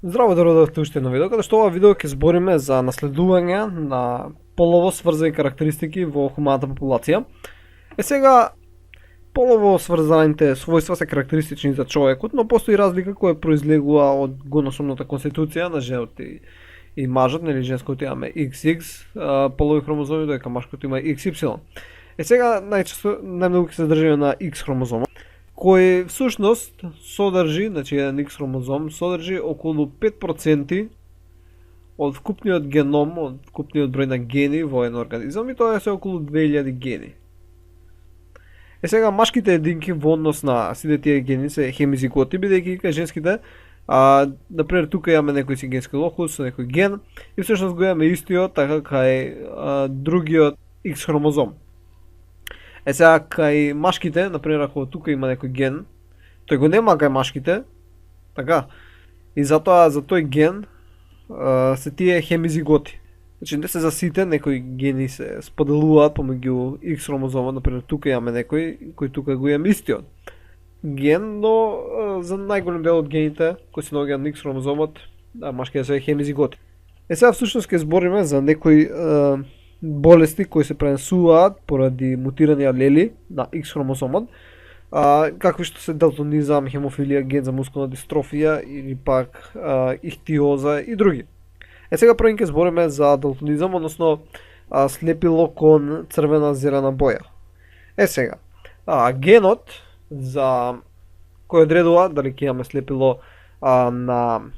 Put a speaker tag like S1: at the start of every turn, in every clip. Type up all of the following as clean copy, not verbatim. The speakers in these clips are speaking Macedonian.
S1: Здраво да родовте уште едно видео, каде што ова видео ќе збориме за наследување на полово сврзани карактеристики во хуманата популација. Сега, полово сврзаните својства се карактеристични за човекот, но постои разлика која произлегува од гоносомната конституција на женот и мажот, нели женското имаме XX полови хромозоми, додека машкото има XY. Сега најмногу ќе се држиме на X хромозомот, кој всушност содржи, значи еден X хромозом содржи околу 5% од вкупниот геном, од вкупниот број на гени во еден организам, и тоа се околу 2000 гени. Сега машките единки во однос на сите тие гени се хемизиготи, бидејќи кај женските, например тука имаме некој си генски локус со некој ген, и всушност го имаме истиот така кај другиот X хромозом. Сега кај машките, например ако тука има некој ген, тој го нема кај машките, така, и затоа за тој ген се тие хемизиготи. Значи не се за сите, некои гени се споделуваат помеѓу X хромозомот, например тука имаме некој кој тука го имаме истиот ген, но за најголем дел од гените кои се наоѓаат на X хромозомот, машките се хемизиготи. Сега всушност ќе збориме за некои болести кои се пренесуваат поради мутирани алели на X хромозомот, какви што се далтонизам, хемофилија, ген за мускулна дистрофија или пак ихтиоза и други. Сега прво ќе збориме за далтонизам, односно слепило кон црвена зелена боја. Сега, генот за кој одредува дали ќе имаме слепило на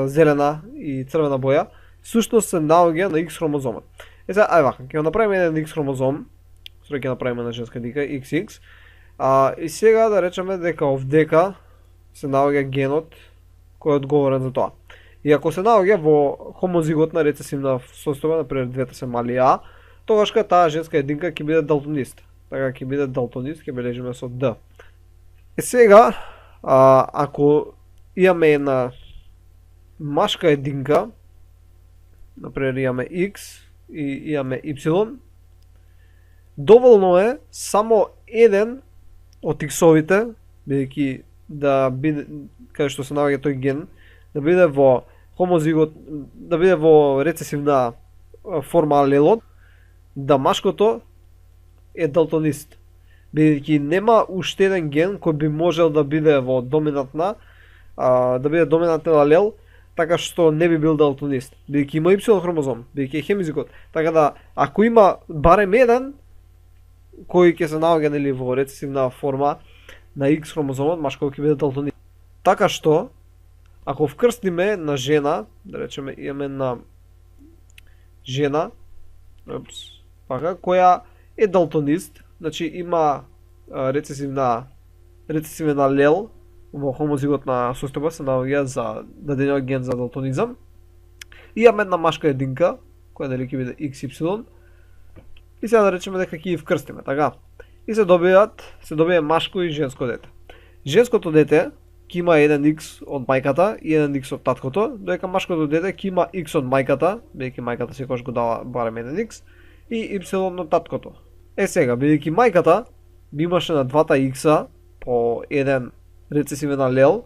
S1: зелена и црвена боја, всушност се наоѓа на X хромозомот. Сега, ај вака, ќе го направиме еден X хромозом, што ќе направиме на женска дика, XX, и сега да речеме дека овдека се наоѓа генот кој е одговорен за тоа. И ако се наоѓа во хомозиготна рецесивна состојба, например двете се мали А, тогаш таа женска единка ќе биде далтонист. Така ќе биде далтонист, ќе бележиме со Д. Сега, ако имаме една машка единка, например имаме X и имаме Y, доволно е само еден од X-овите, бидејќи да биде, каде што се наоѓа тој ген, да биде во хомозигот, да биде во рецесивна форма алелот, да машкото е далтонист. Бидејќи нема уште еден ген кој би можел да биде во доминантна, да биде доминантен алел, така што не би бил далтонист. Бидејќи има Y хромозом, бидејќи е хемизигот. Така да, ако има барем еден кој ќе се наоѓа нели во рецесивна форма на X хромозомот, машкото ќе биде далтонист. Така што, ако вкрстиме на жена, да речеме имаме на жена, која е далтонист, значи има рецесивен алел во хомозиготна состојба, се наоѓа за дадениот ген за далтонизам. И имаме една машка единка, која нели ќе биде XY, и сега да речеме дека ќе ги вкрстиме, така. И се добија машко и женско дете. Женското дете ќе има еден X од мајката и еден X од таткото, додека машкото дете ќе има X од мајката, бидејќи мајката секогаш го дава барем еден X, и Y од таткото. Сега, бидејќи мајката би имаше на двата X-а по еден рецесивен алел,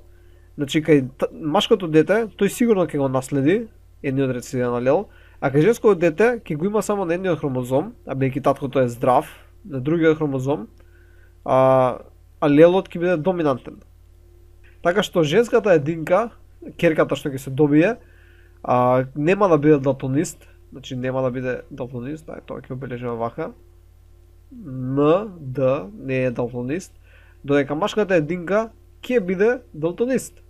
S1: значи кај машкото дете, тој сигурно ќе го наследи едниот рецесивен алел, а кај женското дете ќе го има само на едниот хромозом, а бидејќи таткото е здрав, на другиот хромозом, алелот ќе биде доминантен. Така што женската единка, керката што ќе се добие, нема да биде далтонист, значи нема да биде далтонист, тоа ќе обележиме вака. Н, Д, не е далтонист, додека машката единка ќе биде далтонист.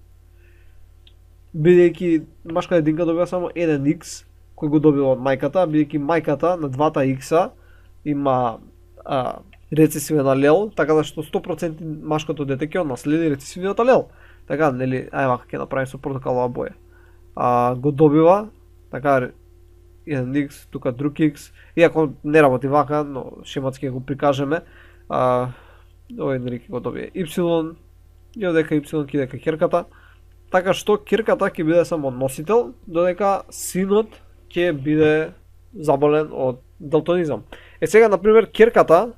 S1: Бидејќи машката единка добива само еден X, кој го добива од мајката, бидејќи мајката на двата X-а има рецесивен алел, така да што 100% машкото дете ќе наследи рецесивниот алел. Така, нели, ај вака ќе направим со портокалова боја. Го добива, така, еден X, тука друг X, иако не работи вака, но шематски ќе го прикажеме, овој нели ќе го добие Y, и одека Y ќе иде кај керката, така што керката ќе биде само носител, додека синот ќе биде заболен од далтонизам. Сега, например, керката,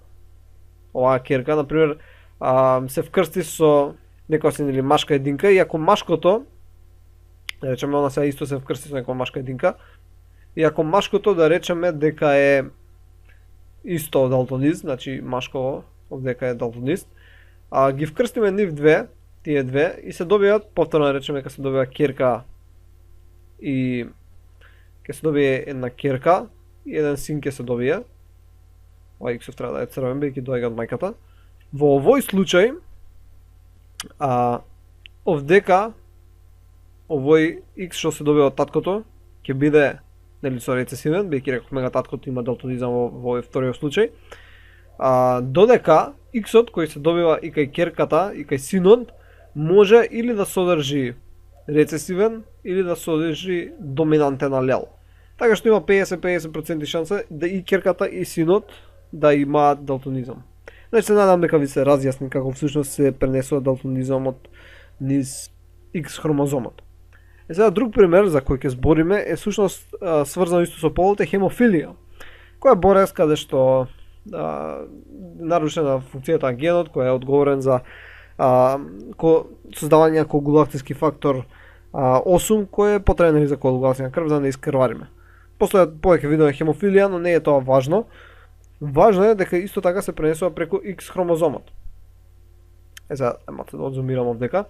S1: оваа керка, например, се вкрсти со некоја си нели машка единка, и ако машкото Да речеме, она сега исто се вкрсти со некоја машка единка. И ако машкото да речеме дека е исто далтонист, значи машко овдека е далтонист, а ги вкрстиме нив две, тие две, и се добијат, повторно да речеме, се добија керка и ќе се добие една керка и еден син ќе се добие. Ова X треба да е црвен, бидејќи доаѓа од мајката. Во овој случај, овдека овој X што се добива од таткото ќе биде нели со рецесивен, бидејќи рековме таткото има далтонизам во овој вториот случај. Додека X-от кој се добива и кај керката и кај синот може или да содржи рецесивен или да содржи доминантен алел. Така што има 50-50% шанса да и керката и синот да имаат далтонизам. Значи се надам дека ви се разјасни како всушност се пренесува далтонизамот низ X хромозомот. Сега друг пример за кој ќе збориме е всушност сврзано исто со полот е хемофилија, која е болест каде што нарушена функцијата на генот кој е одговорен за создавање на коагулацијски фактор 8 кој е потребен за коагулација на крв за да не искрвариме. Постојат повеќе видови хемофилија, но не е тоа важно. Важно е дека исто така се пренесува преку X хромозомот. Сега, да одзумирам овдека.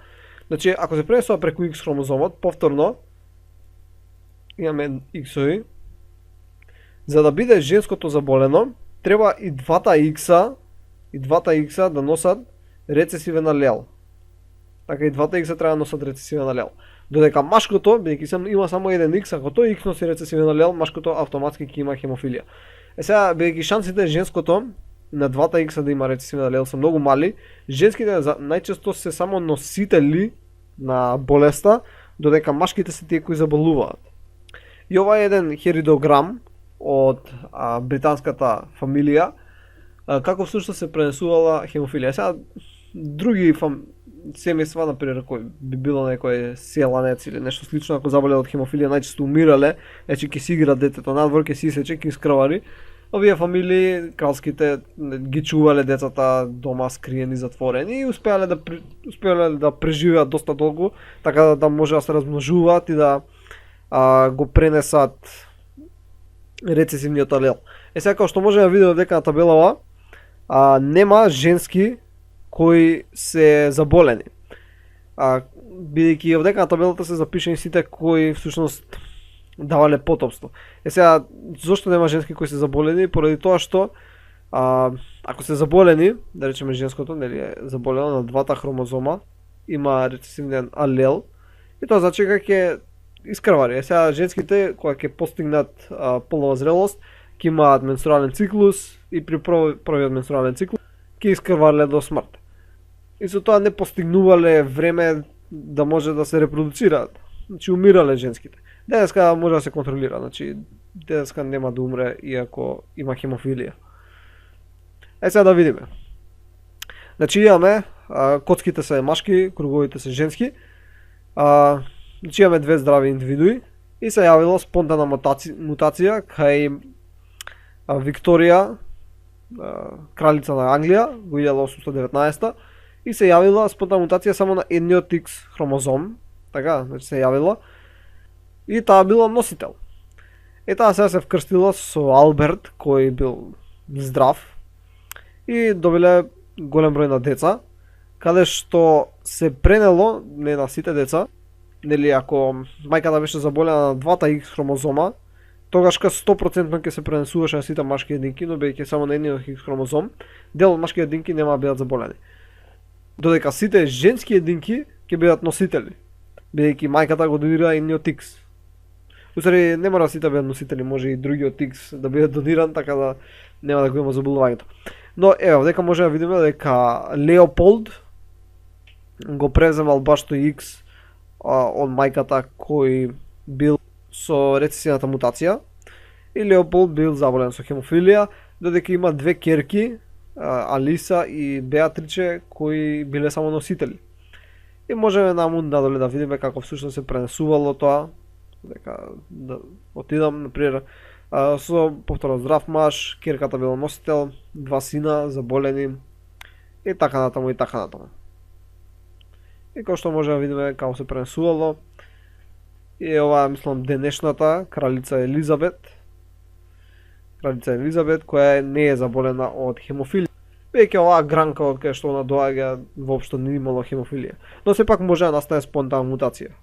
S1: Значи, ако се пренесува преку X хромозомот, повторно имаме X-ови. За да биде женското заболено, треба и двата X-а да носат рецесивен алел. Така и двата X-а треба да носат рецесивен алел. Додека машкото, бидејќи има само еден X, ако тој X носи рецесивен алел, машкото автоматски ќе има хемофилија. Сега, бидејќи шансите женското на двата X да има рецесивен алел се многу мали, женските најчесто се само носители на болеста, додека машките се тие кои заболуваат. И ова е еден херидограм од британската фамилија, како всушност се пренесувала хемофилија. Сега, други семејства, например, кој би било некој селанец или нешто слично, ако заболе од хемофилија, најчесто умирале, значи ќе си игра детето надвор, ќе си исече, ќе искрвари. Овие фамилии, кралските, ги чувале децата дома скриени, затворени и успеале да преживеат доста долго, така да може да се размножуваат и да го пренесат рецесивниот алел. Сега, како што можеме да видиме дека на табелава, нема женски кои се заболени. Бидејќи овдека на табелата се запишени сите кои всушност давале потомство. Сега, зошто нема женски кои се заболени? Поради тоа што ако се заболени, да речеме женското, нели е заболено на двата хромозома, има рецесивен алел, и тоа значи дека ќе искрвари. Сега женските кога ќе постигнат полнова зрелост, ќе имаат менструален циклус и при првиот менструален циклус ќе искрвале до смрт. И со тоа не постигнувале време да може да се репродуцираат. Значи умирале женските. Денеска може да се контролира, значи денеска нема да умре иако има хемофилија. Сега да видиме. Значи имаме коцките се машки, круговите се женски. Значи имаме две здрави индивидуи и се јавила спонтанна мутација кај Викторија, кралица на Англија, во 1819 и се јавила спонтанна мутација само на едниот X хромозом, така, значи се јавила и таа била носител. И таа сега се вкрстила со Алберт, кој бил здрав и добиле голем број на деца, каде што се пренело не на сите деца, нели ако мајката беше заболена на двата X хромозома, тогашка 100% ќе се пренесуваше на сите машки единки, но бидејќи само на едниот X хромозом, дел од машки единки нема да бидат заболени. Додека сите женски единки ќе бидат носители, бидејќи мајката го донира едниот X. Усари не мора сите бидат носители, може и другиот X да биде дониран, така да нема да го има заболувањето. Но ево, дека можеме да видиме дека Леополд го преземал баш тој X од мајката кој бил со рецесивната мутација и Леополд бил заболен со хемофилија, додека има две керки, Алиса и Беатриче, кои биле само носители. И можеме надоле да видиме како всушност се пренесувало тоа, дека да отидам, например, со повторно здрав маж, керката била носител, два сина заболени и така натаму и така натаму. И како што може да видиме како се пренесувало, И ова мислам денешната кралица Елизабет. Кралица Елизабет која не е заболена од хемофилија. Веќе оваа гранка од кај што она доаѓа воопшто не имало хемофилија. Но сепак може да настане спонтанна мутација.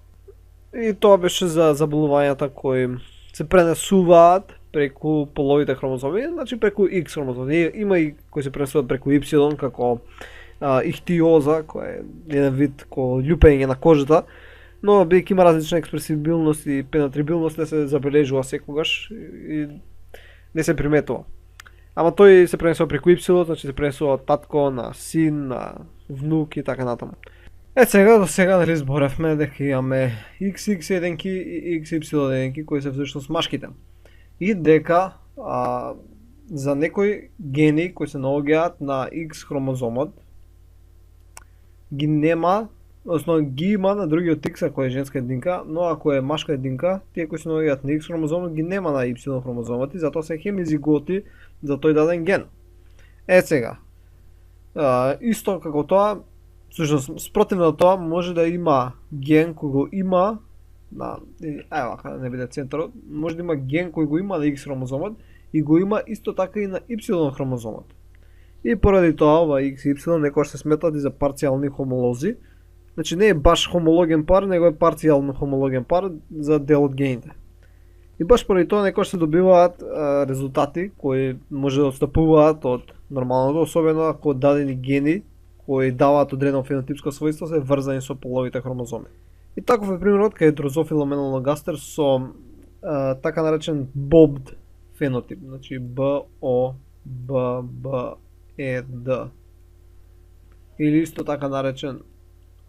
S1: И тоа беше за заболувањата кои се пренесуваат преку половите хромозоми, значи преку X хромозоми. Има и кои се пренесуваат преку Y, како ихтиоза, која е еден вид ко љупење на кожата, но бидејќи има различна експресибилност и пеneтрибилност, не се забележува секогаш и не се приметува. Ама тој се пренесува преку Y, значи се пренесува од татко на син, на внук и така натаму. До сега дали зборевме дека имаме XX еденки и XY еденки кои се всушност машките. И дека за некои гени кои се наоѓаат на X хромозомот ги нема, односно ги има на другиот X ако е женска единка, но ако е машка единка, тие кои се наоѓаат на X хромозомот ги нема на Y хромозомот и затоа се хемизиготи за тој даден ген. Сега, исто како тоа, всушност спротивно на тоа може да има ген кој го има на не биде центарот, може да има ген кој го има на X хромозомот и го има исто така и на Y хромозомот. И поради тоа ова X и Y некојаш се сметат и за парцијални хомолози. Значи не е баш хомологен пар, него е парцијално хомологен пар за дел од гените. И баш поради тоа некојаш се добиваат резултати кои може да отстапуваат од нормалното, особено ако дадени гени кои даваат одредено фенотипско својство се врзани со половите хромозоми. И таков е примерот кај дрозофила меналогастер со така наречен BOBD фенотип, значи BOBBED или исто така наречен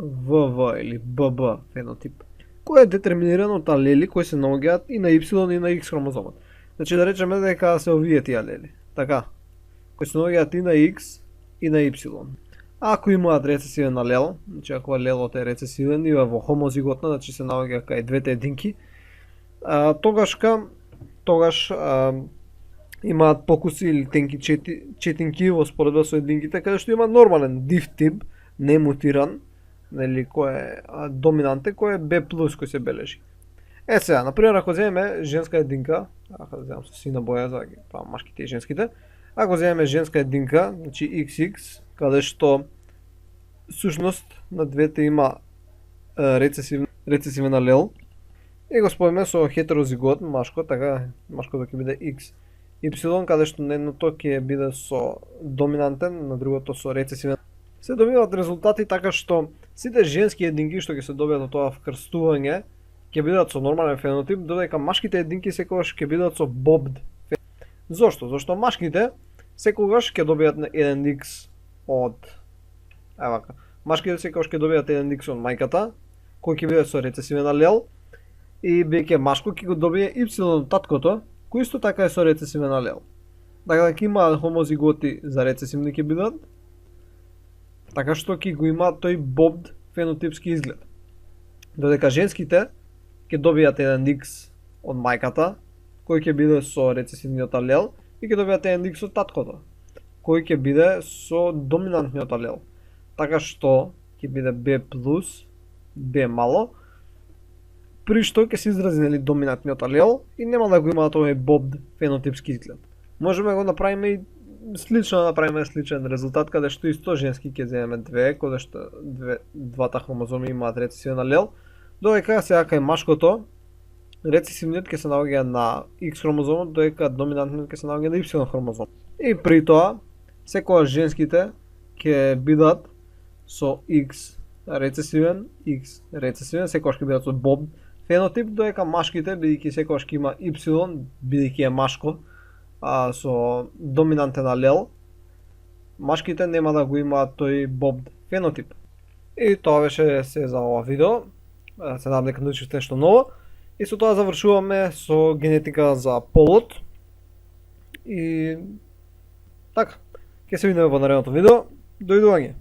S1: VV или BB фенотип, кој е детерминиран од алели кои се наоѓаат и на Y и на X хромозомот. Значи да речеме дека се овие тие алели, така, кои се наоѓаат и на X и на Y. Ако имаат рецесивен алел, значи ако алелот е рецесивен и во хомозиготна, значи се наоѓа кај двете единки, тогаш имаат покуси или тенки четинки во споредба со единките, каде што има нормален дифтип, не мутиран, нели кој е доминантен, кој е B+ кој се бележи. Сега, например, ако земеме женска единка, ако да земам со сина боја за па машките и женските, ако земеме женска единка, значи XX, каде што сушност на двете има рецесивен алел, и го споиме со хетерозигот, машко, така машкото ќе биде X. Y, каде што на едното ќе биде со доминантен, на другото со рецесивен. Се добиваат резултати така што сите женски единки што ќе се добијат од тоа вкрстување ќе бидат со нормален фенотип, додека машките единки секогаш ќе бидат со BOBD фенотип. Зошто? Зошто машките секогаш ќе добијат еден X од машките секогаш ќе добијат еден X од мајката, кој ќе биде со рецесивен алел, и бидејќи машко ќе го добие Y од таткото, кој исто така е со рецесивен алел. Така дека има хомозиготи за рецесивни ќе бидат, така што ќе го има тој BOBD фенотипски изглед. Додека женските ќе добијат еден X од мајката, кој ќе биде со рецесивниот алел, и ќе добијат еден X од таткото, кој ќе биде со доминантниот алел. Така што ќе биде B+, B мало, при што ќе се изрази нели доминантниот алел и нема да го има тој BOBD фенотипски изглед. Можеме го направиме и слично направиме сличен резултат каде што исто женски ќе земеме две, каде што двата хромозоми имаат рецесивен алел, додека сега кај машкото рецесивниот ќе се наоѓа на X хромозомот, додека доминантниот ќе се наоѓа на Y хромозом. И при тоа секогаш женските ќе бидат со X рецесивен, секогаш ќе бидат со BOBD фенотип, додека машките, бидејќи секогаш ќе има Y, бидејќи е машко, со доминантен алел, машките нема да го имаат тој BOBD фенотип. И тоа беше се за ова видео. Се надам дека научивте нешто ново. И со тоа завршуваме со генетика за полот. И така, ќе се видиме во наредното видео. Дојдување.